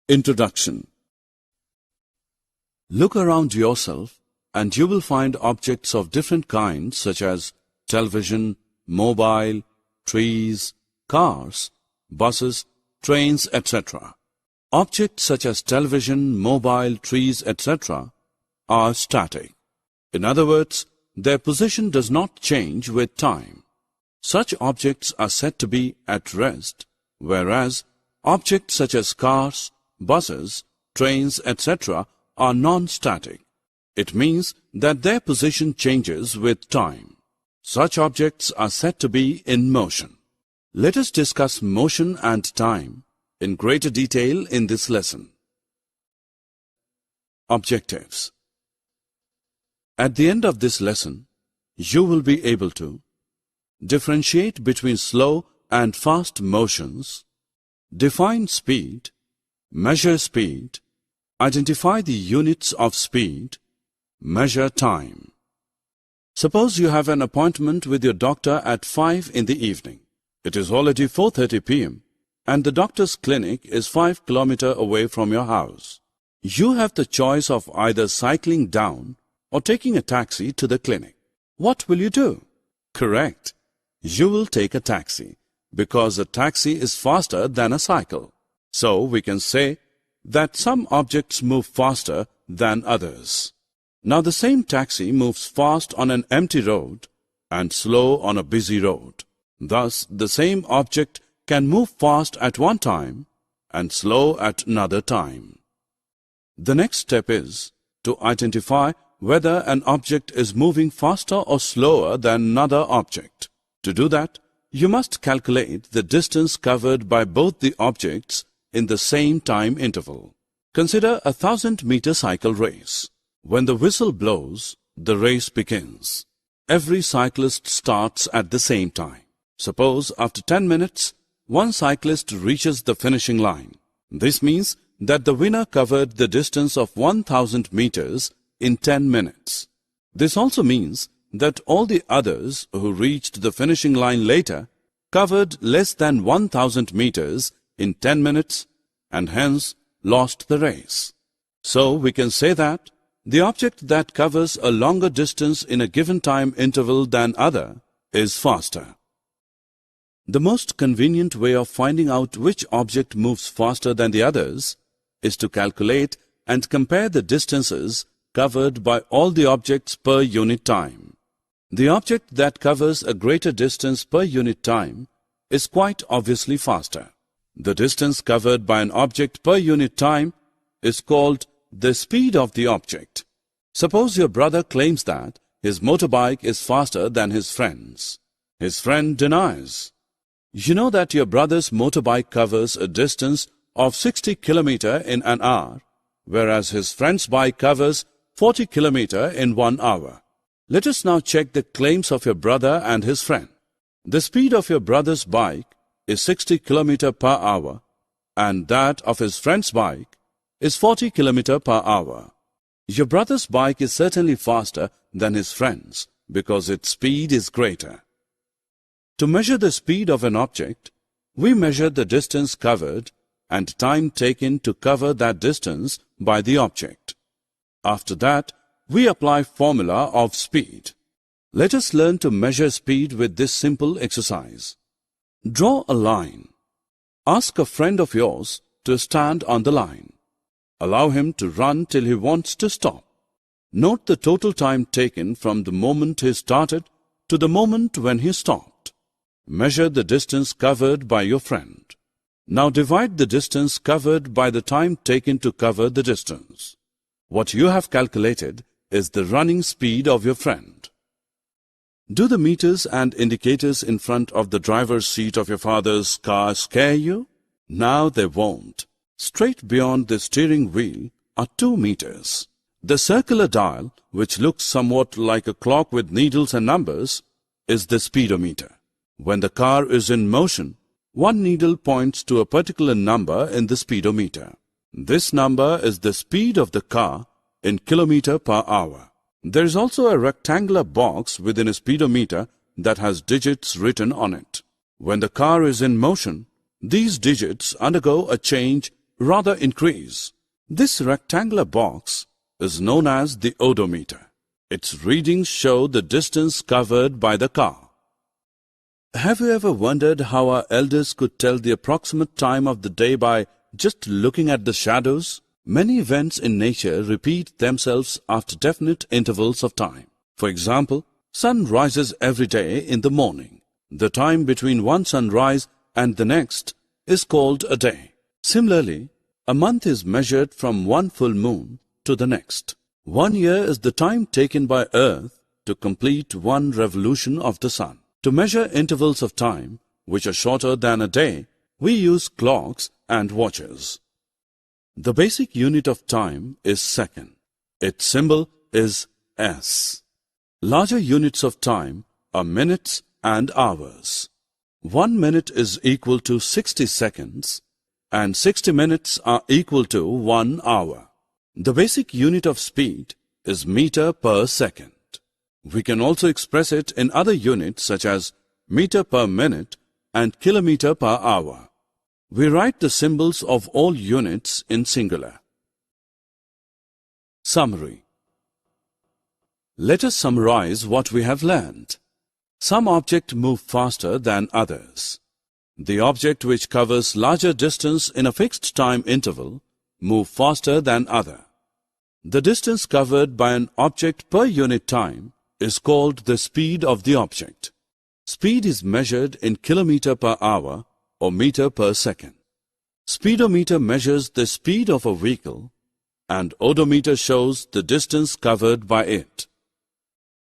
Introduction. Look around yourself and you will find objects of different kinds such as television, mobile, trees, cars, buses, trains, etc. Objects such as television, mobile, trees, etc. are static. In other words, their position does not change with time. Such objects are said to be at rest, whereas objects such as cars, buses, trains, etc. are non-static. It means that their position changes with time. Such objects are said to be in motion. Let us discuss motion and time in greater detail in this lesson. Objectives. At the end of this lesson, you will be able to differentiate between slow and fast motions, define speed, measure speed, identify the units of speed, measure time. Suppose you have an appointment with your doctor at 5 in the evening. It is already 4:30 p.m. and the doctor's clinic is 5 kilometers away from your house. You have the choice of either cycling down or taking a taxi to the clinic. What will you do? Correct. You will take a taxi because a taxi is faster than a cycle. So we can say that some objects move faster than others. Now the same taxi moves fast on an empty road and slow on a busy road. Thus, the same object can move fast at one time and slow at another time. The next step is to identify whether an object is moving faster or slower than another object. To do that, you must calculate the distance covered by both the objects in the same time interval. Consider a 1,000-meter cycle race. When the whistle blows, the race begins. Every cyclist starts at the same time. Suppose after 10 minutes, one cyclist reaches the finishing line. This means that the winner covered the distance of 1,000 meters in 10 minutes. This also means that all the others who reached the finishing line later covered less than 1,000 meters in 10 minutes and hence lost the race. So we can say that the object that covers a longer distance in a given time interval than other is faster. The most convenient way of finding out which object moves faster than the others is to calculate and compare the distances covered by all the objects per unit time. The object that covers a greater distance per unit time is quite obviously faster. The distance covered by an object per unit time is called the speed of the object. Suppose your brother claims that his motorbike is faster than his friend's. His friend denies. You know that your brother's motorbike covers a distance of 60 kilometers in an hour, whereas his friend's bike covers 40 kilometers in 1 hour. Let us now check the claims of your brother and his friend. The speed of your brother's bike is 60 kilometers per hour and that of his friend's bike is 40 kilometers per hour. Your brother's bike is certainly faster than his friend's because its speed is greater. To measure the speed of an object, we measure the distance covered and time taken to cover that distance by the object. After that, we apply formula of speed. Let us learn to measure speed with this simple exercise. Draw a line. Ask a friend of yours to stand on the line. Allow him to run till he wants to stop. Note the total time taken from the moment he started to the moment when he stopped. Measure the distance covered by your friend. Now divide the distance covered by the time taken to cover the distance. What you have calculated is the running speed of your friend. Do the meters and indicators in front of the driver's seat of your father's car scare you? Now they won't. Straight beyond the steering wheel are 2 meters. The circular dial, which looks somewhat like a clock with needles and numbers, is the speedometer. When the car is in motion, one needle points to a particular number in the speedometer. This number is the speed of the car in kilometers per hour. There is also a rectangular box within a speedometer that has digits written on it. When the car is in motion, these digits undergo a change rather increase. This rectangular box is known as the odometer. Its readings show the distance covered by the car. Have you ever wondered how our elders could tell the approximate time of the day by just looking at the shadows? Many events in nature repeat themselves after definite intervals of time. For example, sun rises every day in the morning. The time between one sunrise and the next is called a day. Similarly, a month is measured from one full moon to the next. 1 year is the time taken by Earth to complete one revolution of the sun. To measure intervals of time, which are shorter than a day, we use clocks and watches. The basic unit of time is second. Its symbol is S. Larger units of time are minutes and hours. 1 minute is equal to 60 seconds and 60 minutes are equal to 1 hour. The basic unit of speed is meter per second. We can also express it in other units such as meter per minute and kilometer per hour. We write the symbols of all units in singular. Summary. Let us summarize what we have learned. Some objects move faster than others. The object which covers larger distance in a fixed time interval move faster than other. The distance covered by an object per unit time is called the speed of the object. Speed is measured in kilometer per hour or meter per second. Speedometer measures the speed of a vehicle and odometer shows the distance covered by it.